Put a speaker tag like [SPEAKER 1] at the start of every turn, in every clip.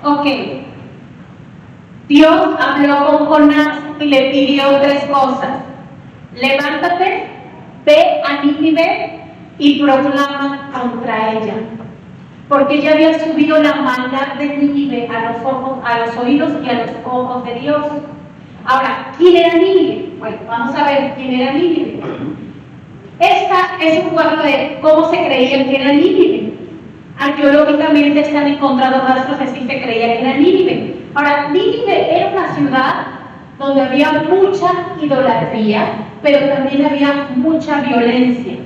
[SPEAKER 1] Ok, Dios habló con Jonás y le pidió tres cosas. Levántate, ve a Nínive y proclama contra ella, porque ya había subido la maldad de Nínive a los oídos y a los ojos de Dios. Ahora, ¿quién era Nínive? Bueno, vamos a ver quién era Nínive. Esta es un cuadro de cómo se creía que era Nínive. Arqueológicamente se han encontrado rastros de si se creía que era Nínive. Ahora, Nínive era una ciudad donde había mucha idolatría, pero también había mucha violencia.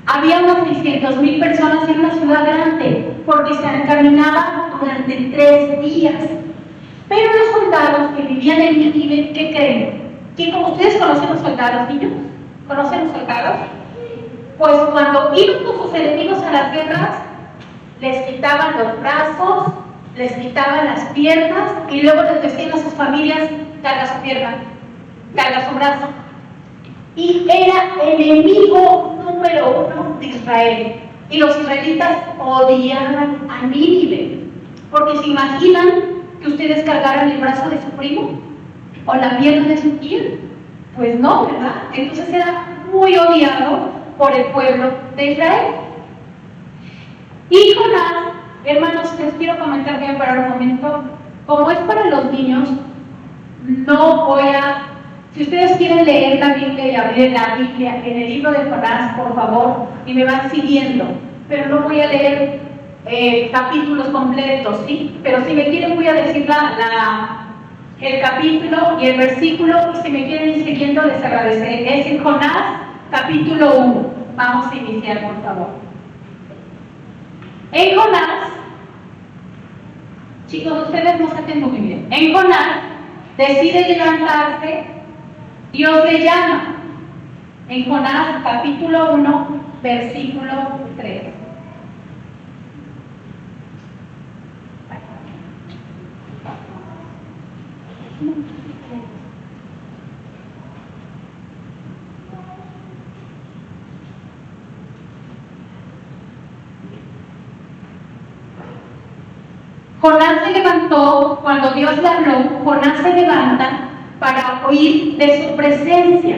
[SPEAKER 1] Había unas 600,000 personas en una ciudad grande, porque se encaminaban durante 3 días. Pero los soldados que vivían en Nínive, ¿qué creen? ¿Que ustedes conocen los soldados, niños? ¿Conocen los soldados? Pues cuando iban con sus enemigos a las guerras, les quitaban los brazos, les quitaban las piernas y luego les decían a sus familias: carga su pierna, carga su brazo. Y era enemigo número 1 de Israel. Y los israelitas odiaban a Nínive, porque se imaginan que ustedes cargaran el brazo de su primo o la pierna de su tío. Pues no, ¿verdad? Entonces era muy odiado por el pueblo de Israel. Y Jonás, hermanos, les quiero comentar bien para un momento, como es para los niños, no voy a... Si ustedes quieren leer la Biblia y abrir la Biblia en el libro de Jonás, por favor, y me van siguiendo, pero no voy a leer capítulos completos, ¿sí? Pero si me quieren voy a decir el capítulo y el versículo, y si me quieren ir siguiendo les agradeceré. Es en Jonás, capítulo 1. Vamos a iniciar, por favor. En Jonás, chicos, ustedes no saquen muy bien. En Jonás decide levantarse, Dios le llama. En Jonás, capítulo 1, versículo 3. Jonás se levantó, cuando Dios le habló, Jonás se levanta para oír de su presencia.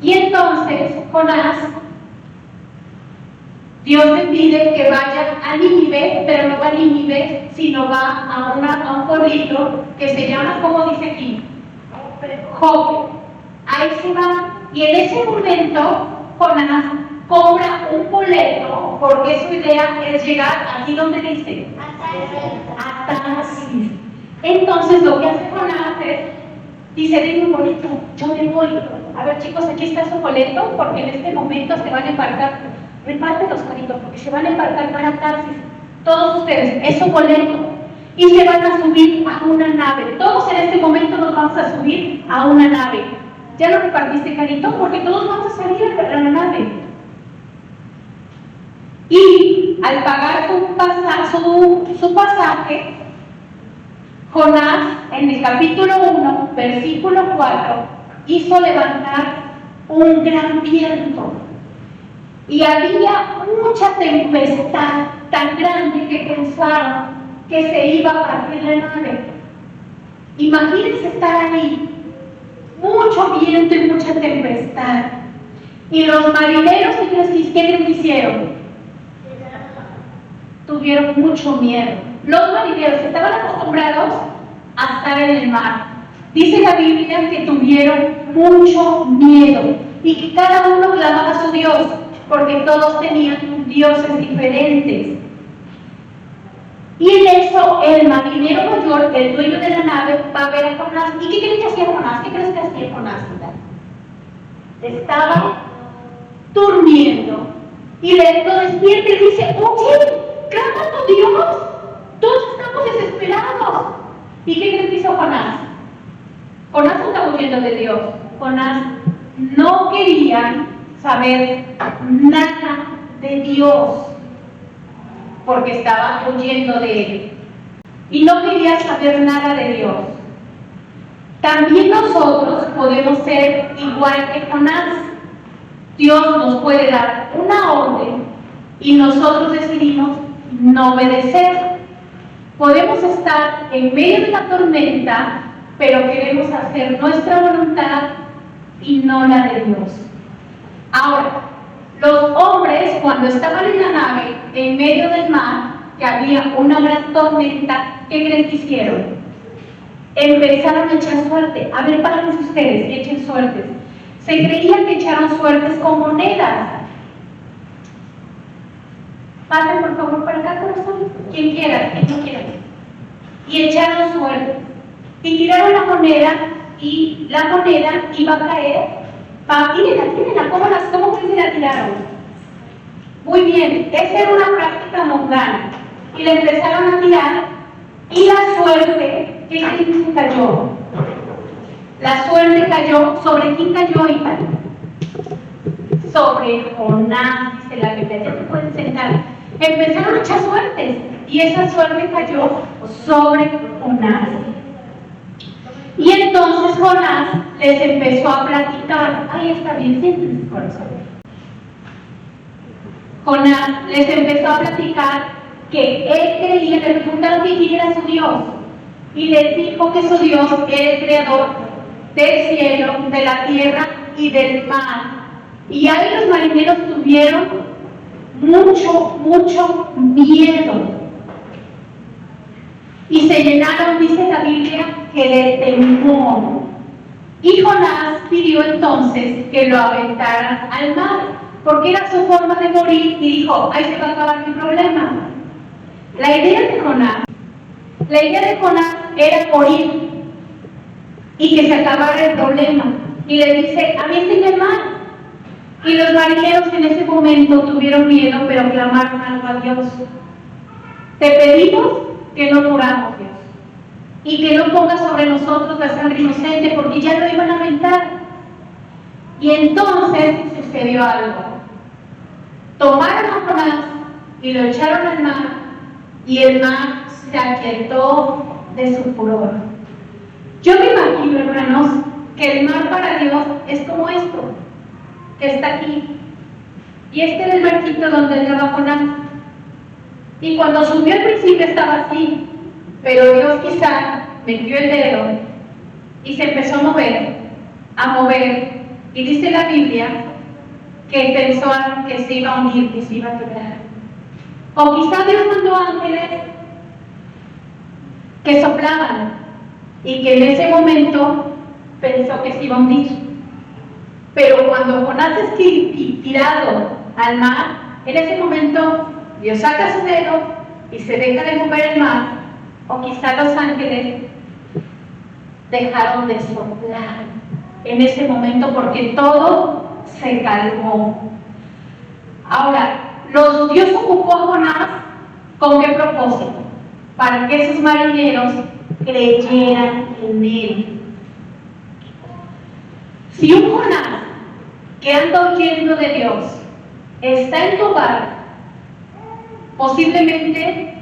[SPEAKER 1] Y entonces Jonás, Dios le pide que vaya a Nínive, pero no va a Nínive, sino va a un pueblito que se llama, ¿cómo dice aquí? Jope. Ahí se va, y en ese momento Jonás compra un boleto, porque su idea es llegar aquí donde dice a Tarsis. Entonces lo que hace Jonás es, dice: denme un boleto, yo me voy. A ver, chicos, aquí está su boleto, porque en este momento se van a embarcar. Reparte los caritos, porque se van a embarcar para Tarsis. Todos ustedes, es su boleto. Y se van a subir a una nave. Todos en este momento nos vamos a subir a una nave. ¿Ya lo repartiste, carito? Porque todos vamos a salir a la nave. Y al pagar su pasaje, Jonás, en el capítulo 1, versículo 4, hizo levantar un gran viento. Y había mucha tempestad tan grande que pensaron que se iba a partir la nave. Imagínense estar ahí, mucho viento y mucha tempestad. Y los marineros, ¿qué hicieron? Tuvieron mucho miedo. Los marineros estaban acostumbrados a estar en el mar. Dice la Biblia que tuvieron mucho miedo y que cada uno clamaba a su Dios, porque todos tenían dioses diferentes. Y en eso el marinero mayor, el dueño de la nave, va a ver a Jonás. ¿Y qué crees que hacía Jonás? ¿Qué crees que hacía Jonás? Estaba durmiendo y le despierta y dice: oye, clama a tu Dios, todos estamos desesperados. ¿Y qué crees que hizo Jonás? Jonás no estaba huyendo de Dios. Jonás no quería saber nada de Dios, porque estaba huyendo de él. Y no quería saber nada de Dios. También nosotros podemos ser igual que Jonás. Dios nos puede dar una orden y nosotros decidimos no obedecer. Podemos estar en medio de la tormenta, pero queremos hacer nuestra voluntad y no la de Dios. Ahora, los hombres, cuando estaban en la nave, en medio del mar, que había una gran tormenta, ¿qué creen que hicieron? Empezaron a echar suerte. A ver, párense ustedes y echen suertes. Se creían que echaron suertes con monedas. Pasen por favor para acá, corazón. Quien quiera, quien no quiera. Y echaron suerte. Y tiraron la moneda y la moneda iba a caer. Tírenla, ¿cómo que se la tiraron? Muy bien, esa era una práctica mundana. Y le empezaron a tirar y la suerte, ¿qué creen que cayó? La suerte cayó, ¿sobre quién cayó, Iván? Sobre Jonás, dice la Biblia, ya te pueden sentar. Empezaron a echar suertes y esa suerte cayó sobre Jonás. Y entonces Jonás les empezó a platicar. Ahí está bien, siéntense, corazón. Jonás les empezó a platicar que él creía, le preguntaron que quién era su Dios. Y les dijo que su Dios era el creador del cielo, de la tierra y del mar. Y ahí los marineros tuvieron mucho miedo. Y se llenaron, dice la Biblia, que de temor. Y Jonás pidió entonces que lo aventaran al mar, porque era su forma de morir, y dijo, ahí se va a acabar mi problema. La idea de Jonás era morir y que se acabara el problema. Y le dice, aviéntenme al mar. Y los marineros en ese momento tuvieron miedo, pero clamaron algo a Dios. Te pedimos que no muramos, Dios, y que no pongas sobre nosotros la sangre inocente, porque ya lo iban a aventar. Y entonces sucedió algo. Tomaron a Jonás y lo echaron al mar, y el mar se aquietó de su furor. Yo me imagino, hermanos, que el mar para Dios es como esto, que está aquí. Y este era el barquito donde estaba Jonás. Y cuando subió al principio estaba así, pero Dios quizá metió el dedo y se empezó a mover. Y dice la Biblia que pensó que se iba a hundir, que se iba a quebrar. O quizá Dios mandó ángeles que soplaban y que en ese momento pensó que se iba a hundir. Pero cuando Jonás es tirado al mar, en ese momento Dios saca su dedo y se deja de mover el mar, o quizá los ángeles dejaron de soplar en ese momento porque todo se calmó. Ahora, Dios ocupó a Jonás ¿con qué propósito? Para que esos marineros creyeran en él. Si un Jonás que anda huyendo de Dios está en tu hogar, posiblemente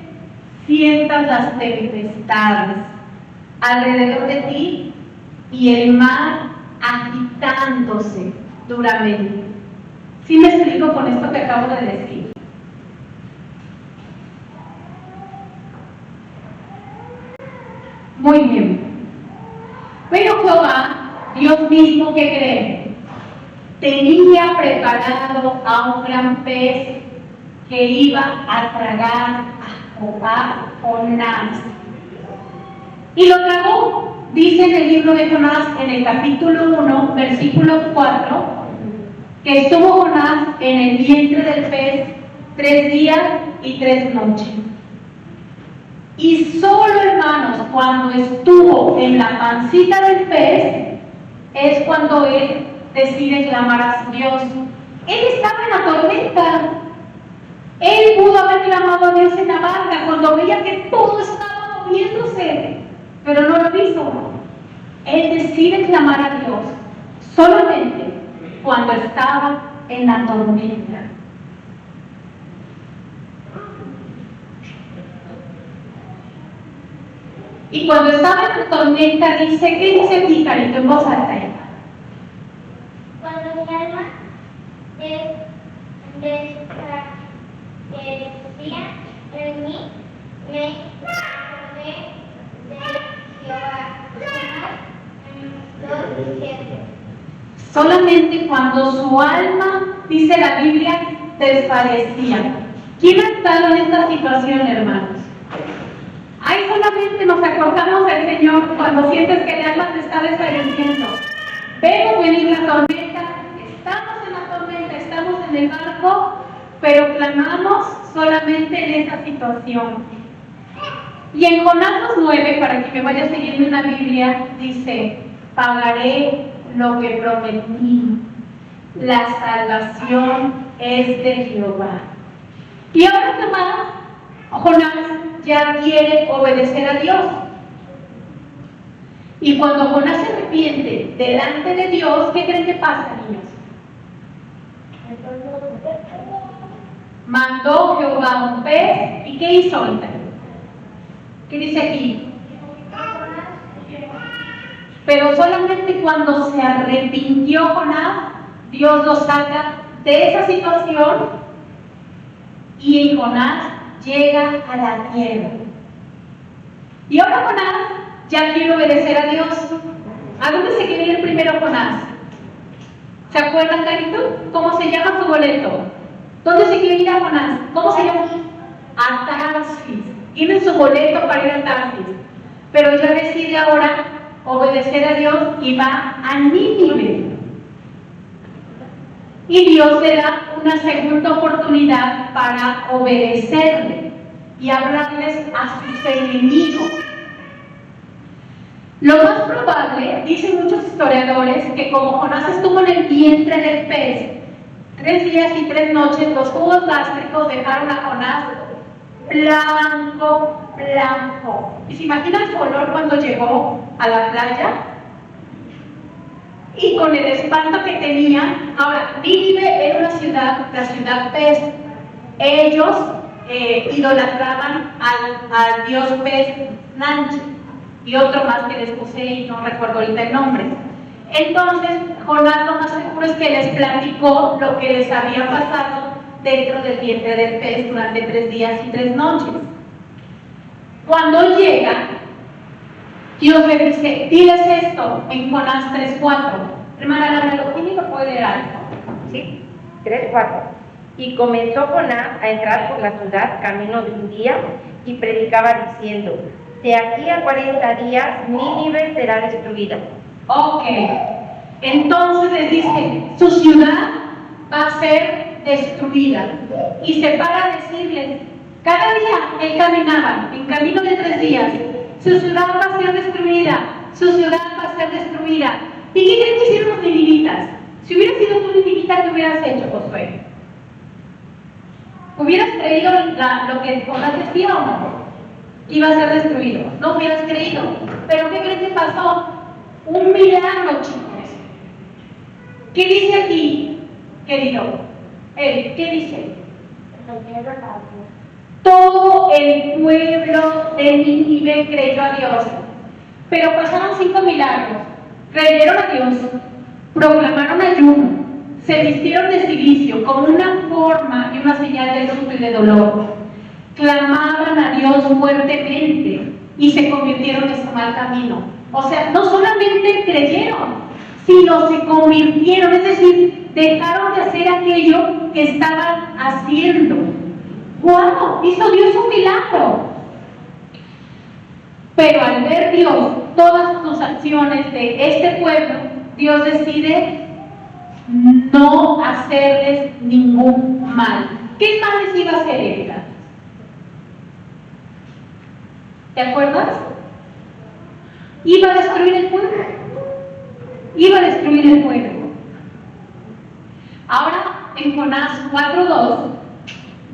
[SPEAKER 1] sientas las tempestades alrededor de ti y el mar agitándose duramente. ¿Sí me explico con esto que acabo de decir? Muy bien. Pero Jehová, Dios mismo, ¿qué cree? Tenía preparado a un gran pez que iba a tragar a Jonás. Y lo tragó, dice en el libro de Jonás, en el capítulo 1, versículo 4, que estuvo Jonás en el vientre del pez 3 días y 3 noches. Y solo, hermanos, cuando estuvo en la pancita del pez, es cuando él decide clamar a su Dios. Él estaba en la tormenta. Él pudo haber clamado a Dios en la barca cuando veía que todo estaba moviéndose, pero no lo hizo. Él decide clamar a Dios solamente cuando estaba en la tormenta. Y cuando estaba en la tormenta, dice, ¿qué dice Picarito en voz alta?
[SPEAKER 2] Cuando mi alma desfallecía en mí, me
[SPEAKER 1] Solamente cuando su alma, dice la Biblia, desfallecía. ¿Quién ha estado en esta situación, hermanos? Ahí solamente nos acordamos del Señor cuando sientes que el alma te está desfalleciendo. Vemos venir la tormenta, estamos en la tormenta, estamos en el barco, pero clamamos solamente en esa situación. Y en Jonás 9, para que me vaya siguiendo en la Biblia, dice: pagaré lo que prometí, la salvación es de Jehová. Y ahora Jonás ya quiere obedecer a Dios. Y cuando Jonás se arrepiente delante de Dios, ¿qué creen que pasa, niños? Mandó Jehová un pez, ¿y qué hizo ahorita? ¿Qué dice aquí? Pero solamente cuando se arrepintió Jonás, Dios lo saca de esa situación y Jonás llega a la tierra. Y ahora Jonás ya quiere obedecer a Dios. ¿A dónde se quiere ir primero Jonás? ¿Se acuerdan, Carito? ¿Cómo se llama su boleto? ¿Dónde se quiere ir a Jonás? ¿Cómo se llama? A Tarsis. Tiene su boleto para ir a Tarsis. Pero ya decide ahora obedecer a Dios y va a Nínive. Y Dios le da una segunda oportunidad para obedecerle y hablarles a sus enemigos. Lo más probable, dicen muchos historiadores, que como Jonás estuvo en el vientre del pez 3 días y 3 noches, los jugos gástricos dejaron a Jonás blanco, blanco. ¿Y se imagina el color cuando llegó a la playa? Y con el espanto que tenía. Ahora, Nínive era una ciudad, la ciudad pez. Ellos idolatraban al dios pez Nanche y otro más que les puse y no recuerdo ahorita el nombre. Entonces, Jonás lo más seguro es que les platicó lo que les había pasado dentro del vientre del pez durante 3 días y 3 noches. Cuando llega, Dios le dice: diles esto en Jonás 3:4. Hermana Laura, ¿lo tiene que puede leer algo?
[SPEAKER 2] Sí, 3:4. Y comenzó Jonás a entrar por la ciudad camino de un día y predicaba diciendo: de aquí a 40 días Nínive será destruida.
[SPEAKER 1] Ok, entonces les dice: su ciudad va a ser destruida. Y se para a decirles, cada día él caminaba, en camino de 3 días, su ciudad va a ser destruida, su ciudad va a ser destruida. ¿Y qué creen que hicieron los ninivitas? Si hubieras sido tú ninivita, ¿qué hubieras hecho, Josué? ¿Hubieras creído lo que Jonás decía o no? Iba a ser destruido. No hubieras creído. ¿Pero qué creen que pasó? Un milagro, chicos. ¿Qué dice aquí, querido? ¿Qué dice? Todo el pueblo de Nínive creyó a Dios. Pero pasaron 5 milagros. Creyeron a Dios, proclamaron ayuno, se vistieron de cilicio como una forma y una señal de luto y de dolor. Clamaban a Dios fuertemente y se convirtieron de su mal camino. O sea, no solamente creyeron, sino se convirtieron, es decir, dejaron de hacer aquello que estaban haciendo. ¡Wow! Hizo Dios un milagro. Pero al ver Dios todas sus acciones de este pueblo, Dios decide no hacerles ningún mal. ¿Qué mal les iba a hacer, Erika? ¿Te acuerdas? Iba a destruir el pueblo. Iba a destruir el pueblo. Ahora, en Jonás 4:2,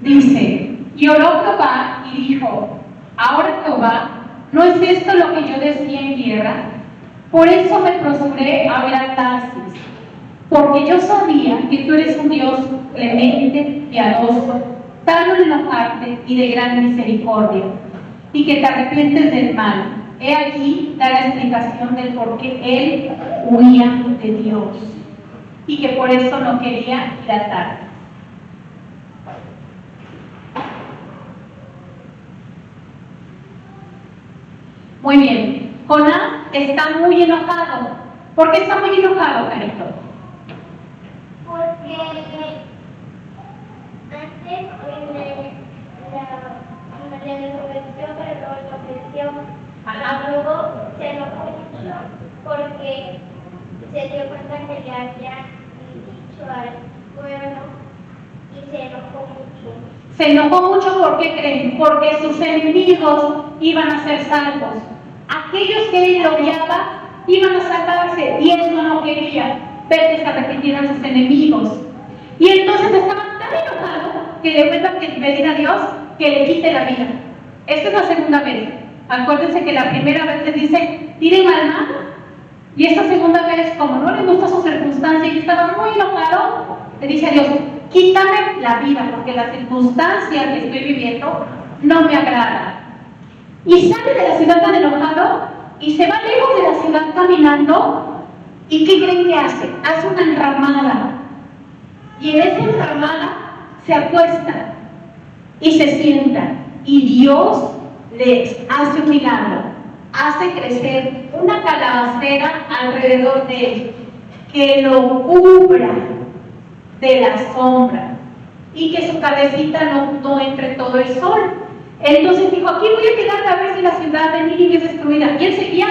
[SPEAKER 1] dice: y oró Jehová y dijo: ahora Jehová, ¿no es esto lo que yo decía en tierra? Por eso me apresuré a ir a Tarsis, porque yo sabía que tú eres un Dios clemente, piadoso, tardo en enojarte y de gran misericordia, y que te arrepientes del mal. He aquí da la explicación del por qué él huía de Dios y que por eso no quería ir a Tarsis. Muy bien, Jonás está muy enojado ¿Por qué está muy enojado, Carito?
[SPEAKER 3] Porque antes le desobedeció, pero lo obedeció.
[SPEAKER 1] Ajá.
[SPEAKER 3] Luego se enojó mucho porque se dio cuenta que le había dicho al pueblo y se enojó mucho.
[SPEAKER 1] Se enojó mucho, ¿por qué creen? Porque sus enemigos iban a ser salvos. Aquellos que él odiaba iban a salvarse y él no lo quería ver que se arrepintieran sus enemigos. Y entonces estaba tan enojado que le vuelve a pedir a Dios que le quite la vida. Esta es la segunda vez. Acuérdense que la primera vez le dice, tiren al mano. Y esta segunda vez, como no le gusta su circunstancia y estaba muy enojado, le dice a Dios, quítame la vida, porque la circunstancia que estoy viviendo no me agrada. Y sale de la ciudad tan enojado y se va lejos de la ciudad caminando. ¿Y qué creen que hace? Hace una enramada. Y en esa enramada se acuesta y se sienta. Y Dios le hace un milagro. Hace crecer una calabacera alrededor de él que lo cubra de la sombra y que su cabecita no entre todo el sol. Entonces dijo, aquí voy a quedar a ver si la ciudad de Nínive es destruida. Y él seguía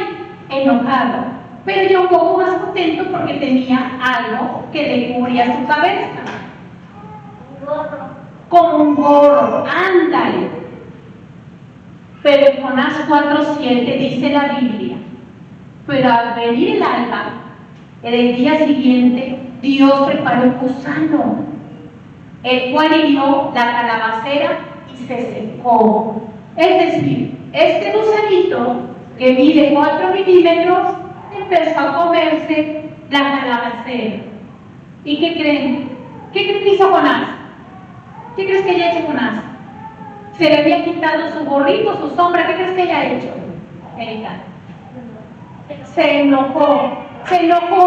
[SPEAKER 1] enojado, pero ya un poco más contento porque tenía algo que le cubría su cabeza.
[SPEAKER 3] Un gorro.
[SPEAKER 1] Como un gorro, ándale. Pero en Jonás 4:7 dice la Biblia, pero al venir el alba, en el día siguiente, Dios preparó un gusano, el cual hirió la calabacera y se secó. Es decir, este gusanito, que mide 4 milímetros, empezó a comerse la calabacera. ¿Y qué creen? ¿Qué creen que hizo Jonás? ¿Qué crees que haya hecho Jonás? Se le había quitado su gorrito, su sombra. ¿Qué crees que haya hecho, Erika? Se enojó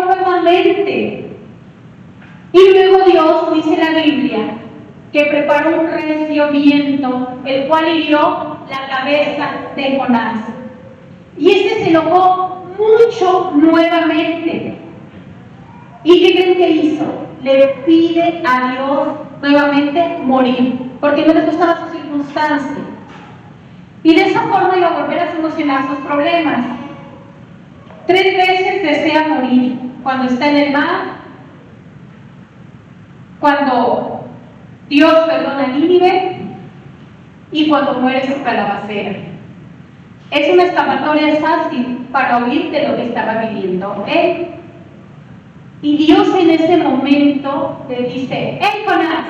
[SPEAKER 1] nuevamente. Y luego Dios, dice la Biblia, que preparó un recio viento, el cual hirió la cabeza de Jonás. Y este se enojó mucho nuevamente. ¿Y qué creen que hizo? Le pide a Dios nuevamente morir, porque no le gustaba su circunstancia. Y de esa forma iba a volver a solucionar sus problemas. 3 veces desea morir: cuando está en el mar, cuando Dios perdona a Nínive y cuando muere su calabacera. Es una escapatoria fácil para huir de lo que estaba viviendo él. Y Dios en ese momento le dice: ¡Hey, Jonás!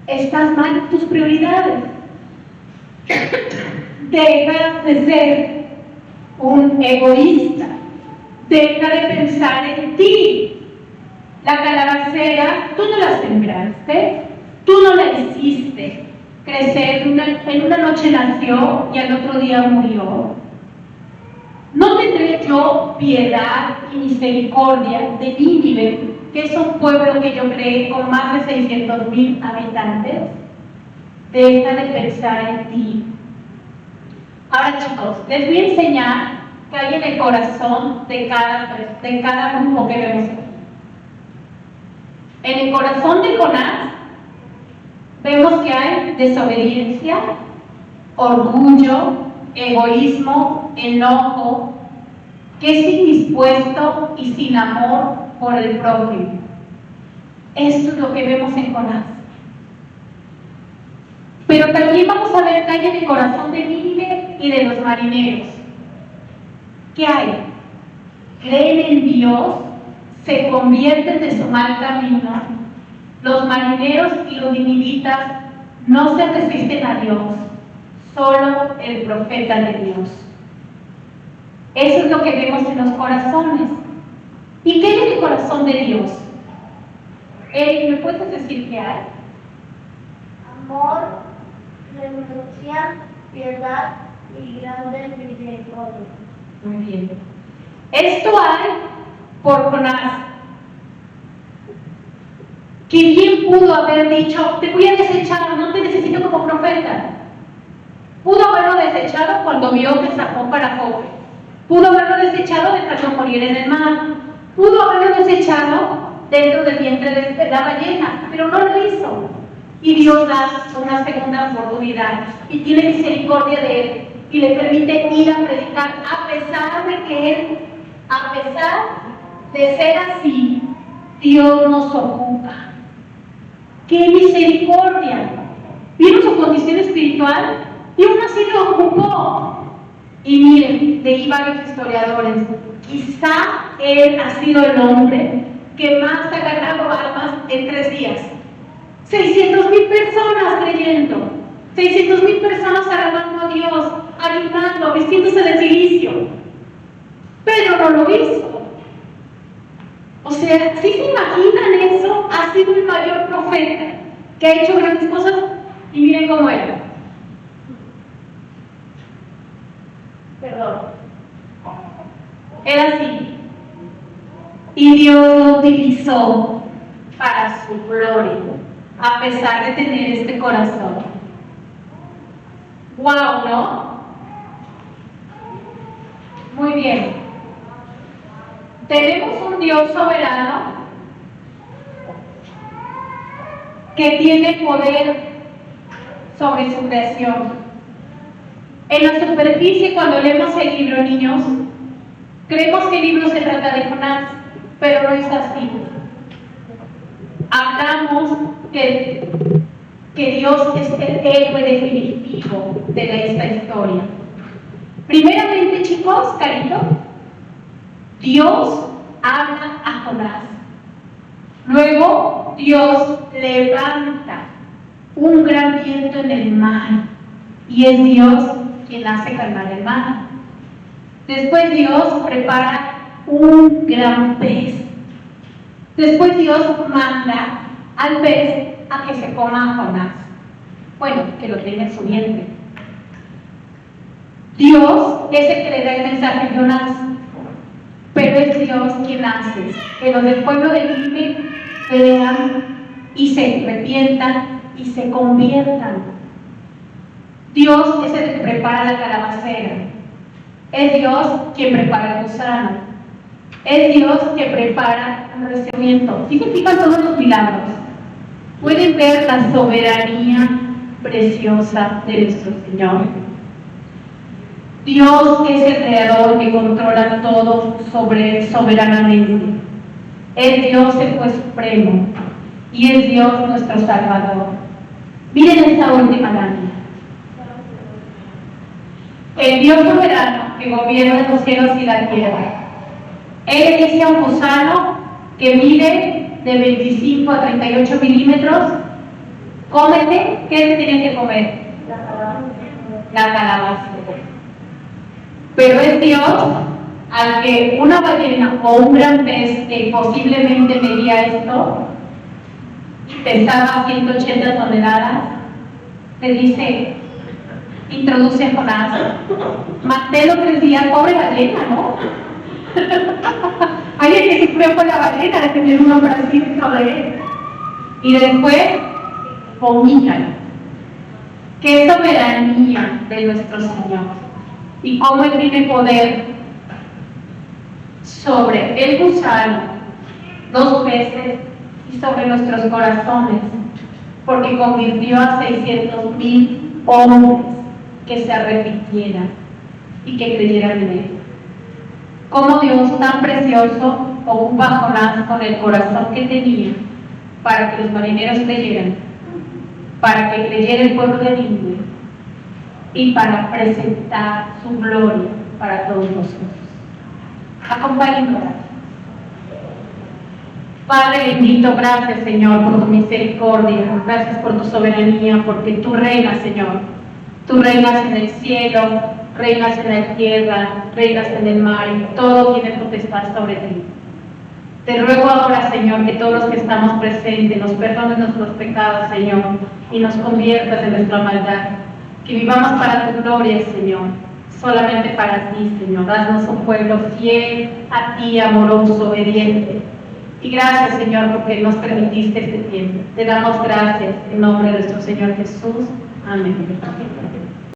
[SPEAKER 1] Estás mal en tus prioridades. Deja de ser un egoísta. Deja de pensar en ti. La calabacera, tú no la sembraste, tú no la hiciste crecer. En una noche nació y al otro día murió. ¿No tendré yo piedad y misericordia de Nínive, que es un pueblo que yo creé con más de 600,000 habitantes? Deja de pensar en ti. Ahora, chicos, les voy a enseñar qué hay en el corazón de cada grupo que vemos aquí. En el corazón de Jonás vemos que hay desobediencia, orgullo, egoísmo, enojo, que es indispuesto y sin amor por el prójimo. Esto es lo que vemos en Jonás. Pero también vamos a ver qué hay en el corazón de Nínive y de los marineros. ¿Qué hay? Creen en Dios, se convierten de su mal camino. Los marineros y los ninivitas no se resisten a Dios, solo el profeta de Dios. Eso es lo que vemos en los corazones. ¿Y qué hay en el corazón de Dios? ¿Me puedes decir qué hay?
[SPEAKER 3] Amor, renuncia, piedad y grande misericordia.
[SPEAKER 1] Muy bien. Esto hay por Jonás, que bien pudo haber dicho: te voy a desechar, no te necesito como profeta. Pudo haberlo desechado cuando vio que sacó para Job. Pudo haberlo desechado dejando morir en el mar. Pudo haberlo desechado dentro del vientre de la ballena, pero no lo hizo. Y Dios da una segunda oportunidad y tiene misericordia de él y le permite ir a predicar a pesar de que él, a pesar de ser así, Dios nos ocupa. ¡Qué misericordia! Vieron su condición espiritual y aún así lo ocupó. Y miren, de ahí varios historiadores, quizá él ha sido el hombre que más ha ganado almas en 3 días. 600,000 personas creyendo, 600,000 personas alabando a Dios, animando, vistiéndose de cilicio. Pero no lo hizo. O sea, ¿sí se imaginan eso? Ha sido el mayor profeta que ha hecho grandes cosas y miren cómo era. Perdón. Era así. Y Dios lo utilizó para su gloria, a pesar de tener este corazón. ¡Wow! ¿No? Muy bien. Tenemos un Dios soberano que tiene poder sobre su creación. En la superficie, cuando leemos el libro, niños, creemos que el libro se trata de Jonás, pero no es así. Hablamos que Dios es el héroe definitivo de esta historia. Primeramente, chicos, Carito, Dios habla a Jonás. Luego, Dios levanta un gran viento en el mar y es Dios quien hace calmar el mar. Después Dios prepara un gran pez. Después Dios manda al pez a que se coma a Jonás. Bueno, que lo tenga en su vientre. Dios es el que le da el mensaje a Jonás, pero es Dios quien hace que los del pueblo de Nínive vean y se arrepientan y se conviertan. Dios es el que prepara la calabacera. Es Dios quien prepara el gusano. Es Dios quien prepara el recibimiento. ¿Sí se fijan todos los milagros? Pueden ver la soberanía preciosa de nuestro Señor. Dios es el creador que controla todo soberanamente. Es Dios el juez supremo y es Dios nuestro Salvador. Miren esta última lámina. El Dios soberano que gobierna los cielos y la tierra. Él le dice a un gusano que mide de 25 a 38 milímetros, cómete. ¿Qué le tiene que comer? La calabaza. Pero es Dios al que una ballena o un gran pez que posiblemente medía esto, pesaba 180 toneladas, le dice, introduce a Jonás, Mateo 3 días, pobre ballena, ¿no? Alguien que sufrió con la ballena de tener un hombre así dentro de él. Y después, vomítalo. Qué soberanía de nuestro Señor. Y cómo Él tiene poder sobre el gusano, 2 peces y sobre nuestros corazones, porque convirtió a 600,000 hombres que se arrepintieran y que creyeran en Él. Como Dios tan precioso ocupa a Jonás con el corazón que tenía para que los marineros creyeran, para que creyera el pueblo de Nínive y para presentar su gloria para todos nosotros. Acompáñenme. Padre bendito, gracias Señor por tu misericordia, gracias por tu soberanía, porque tú reinas, Señor. Tú reinas en el cielo, reinas en la tierra, reinas en el mar y todo tiene potestad sobre ti. Te ruego ahora, Señor, que todos los que estamos presentes nos perdones nuestros pecados, Señor, y nos conviertas de nuestra maldad. Que vivamos para tu gloria, Señor, solamente para ti, Señor. Haznos un pueblo fiel a ti, amoroso, obediente. Y gracias, Señor, porque nos permitiste este tiempo. Te damos gracias en nombre de nuestro Señor Jesús. Amén.